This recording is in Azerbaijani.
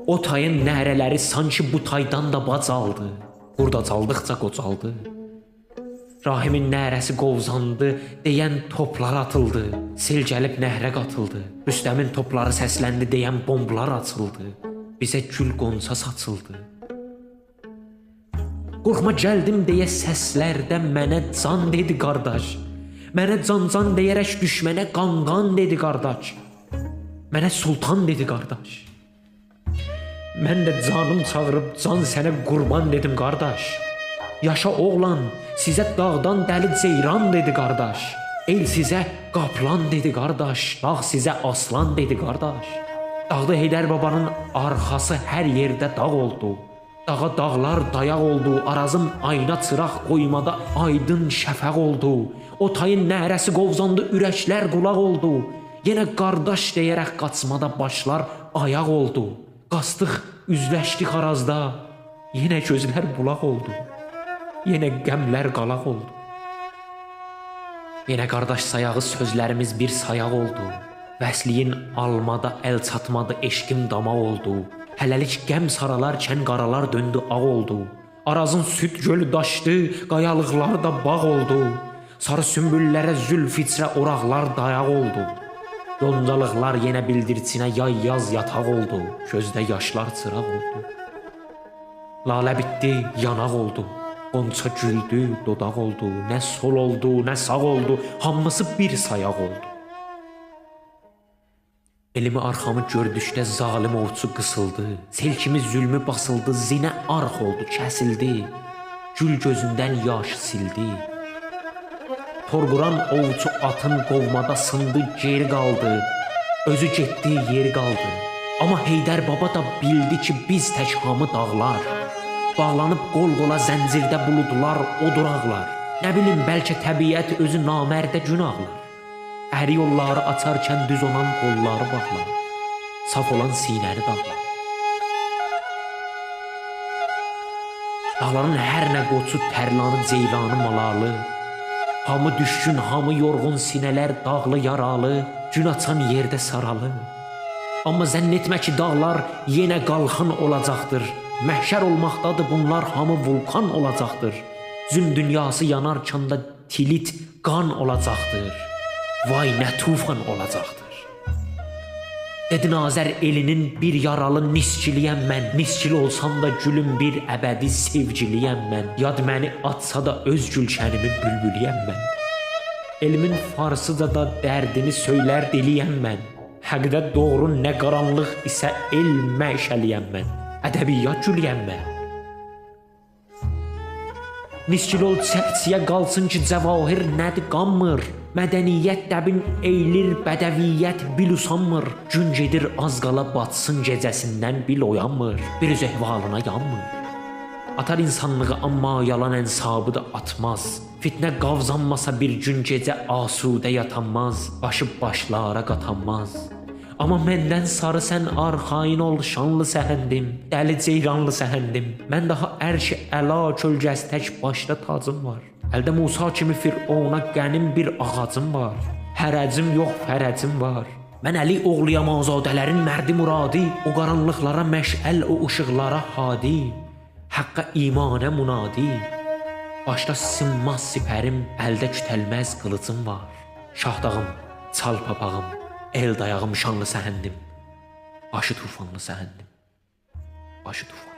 O tayın nərələri sanki bu taydan da bacaldı. Burada çaldıqca qocaldı. Rahimin nərəsi qovzandı, deyən toplar atıldı. Sel gəlib nəhrə qatıldı. Rüstəmin topları səsləndi, deyən bomblar açıldı. Bizə gül qonça saçıldı. Qorxma gəldim deyə səslərdə mənə can dedi qardaş. Mənə can deyərək düşmənə qan dedi qardaş. Mənə sultan dedi qardaş. Mən də canım çağırıb can sənə qurban dedim qardaş. Yaşa oğlan, sizə dağdan dəli ceyran dedi qardaş. El sizə qaplan dedi qardaş. Dağ sizə aslan dedi qardaş. Dağda Heydər babanın arxası hər yerdə dağ oldu. Dağa dağlar dayaq oldu. Arazım ayna çıraq qoymada aydın şəfəq oldu. O tayın nərəsi qovzandı, ürəklər qulaq oldu. Yenə qardaş deyərək qaçmada başlar ayaq oldu. Qastıq, üzləşdik arazda. Yenə gözlər bulaq oldu. Yenə qəmlər qalaq oldu. Yenə qardaş sayağı sözlərimiz bir sayaq oldu. Vəsliyin almada əl çatmadı, eşqim dama oldu. Hələlik qəm saralarkən qaralar döndü ağ oldu. Arazın süd gölü daşdı, qayalıqlar da bağ oldu. Sarı sümbüllərə zülfitrə oraqlar dayaq oldu. Yoncalıqlar yenə bildirçinə yay yaz yataq oldu. Gözdə yaşlar çıraq oldu. Lalə bitdi, yanaq oldu. Qonça güldü, dodaq oldu. Nə sol oldu, nə sağ oldu. Hamısı bir sayaq oldu. Elimi arxamı gördükdə zalim ovçu qısıldı. Sel kimi zülmü basıldı, zinə arx oldu, kəsildi. Gül gözündən yaş sildi. Torquran ovçu atın qovmada sındı, geri qaldı. Özü getdi, yeri qaldı. Amma Heydər baba da bildi ki, biz tək hamı dağlar. Bağlanıb qol-qola zəncirdə buludlar, oduraqlar. Nə bilim, bəlkə təbiət özü namərdə günahlar. Əri yolları açarkən düz olan qolları bağlar. Saf olan sinəni dağlar. Dağların hər nə qoçu, tərlanı, ceylanı, malalı. Hamı düşkün, hamı yorğun, sinələr dağlı, yaralı. Gün açan yerdə saralı. Amma zənn etmə ki, dağlar yenə qalxın olacaqdır. Məhşər olmaqdadır bunlar, hamı vulkan olacaqdır. Zülm dünyası yanarkən də tilit qan olacaqdır. Vay nə tufan olacaqdır. Dedi Nazər elinin bir yaralı nisçiliyəm mən. Nisçili olsam da gülüm bir əbədi sevgiliyəm mən. Yad məni atsa da öz gülşənimin bülbüliyəm mən. Elmin farsıca da dərdini söylər diliyəm mən. Həqdə doğru nə qaranlıq isə el məşəliyəm mən. Ədəbiyyat güliyəm mən. Nisçil ol çəkçiyə qalsın ki, cəvahir nədir qanmır. Mədəniyyət dəbin eylir, bədəviyyət bil usanmır. Gün gedir az qala batsın gecəsindən bil oyanmır. Bir öz ehvalına yanmır. Atar insanlığı amma yalan ənsabı da atmaz. Fitnə qavzanmasa bir gün gecə asudə yatanmaz. Başı başlara qatanmaz. Amma məndən sarı sən arxain ol şanlı səhəndim. Dəli ceyranlı səhəndim. Mən daha ərş-i əla kölgəsi tək başda tacım var. Əldə Musa kimi Fir'ona qənim bir ağacım var. Hərəcim yox, fərəcim var. Mən Əli oğluyam azadələrin mərdi muradi. O qaranlıqlara məşəl, o ışıqlara hadi. Haqqa imanə munadi. Başda sınmaz sipərim, əldə kütəlməz qılıcım var. Şahdağım, çal papağım, el dayağım şanlı səhəndim. Başı tufanlı səhəndim. Başı tufanlı.